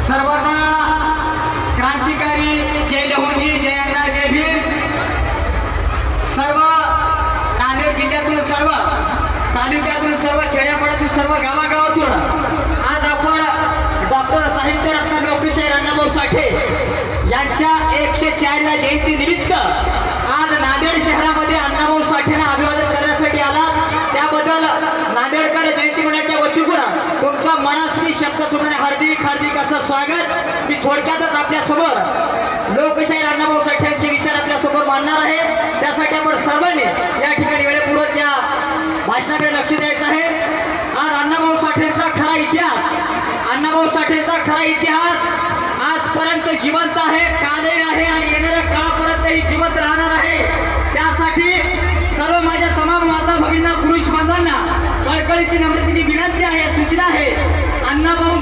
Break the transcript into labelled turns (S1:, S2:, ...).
S1: सर्वांना क्रांतिकारी जय लहूजी, जय अण्णा, जय भीम. सर्व नांदेड जिल्ह्यातून, सर्व तालुक्यातून, सर्व खेड्यापाड्यातून, सर्व गावागावातून आज आपण डॉक्टर साहित्यरत्न लोकेशर अण्णाभाऊ साठे यांच्या 104व्या जयंती निमित्त आज नांदेड शहरामध्ये अण्णाभाऊ साठेंना अभिवादन करण्यासाठी आला. त्याबद्दल नांदेडकर जयंती मंडळाच्या वतीकडून तुमचं मनास्वी शब्द सुमने हार्दिक हार्दिक असं स्वागत. मी थोडक्यातच आपल्या समोर लोकशाहीर अण्णाभाऊ साठे यांचे विचार आपल्या समोर मांडणार आहे. त्यासाठी आपण सर्वांनी या ठिकाणी वेळेपूर्वक त्या भाषणाकडे लक्ष द्यायचं आहे. आज अण्णाभाऊ साठेंचा खरा इतिहास, अण्णाभाऊ साठेंचा खरा इतिहास आजपर्यंत जिवंत आहे, कालही आहे आणि येणाऱ्या काळापर्यंतही जिवंत राहणार आहे. त्यासाठी सर्व माझ्या तमाम माता भगिनींना, पुरुष बांधवांना कळकळीची नम्रतेची विनंती आहे, सूचना आहे. अण्णाभाऊ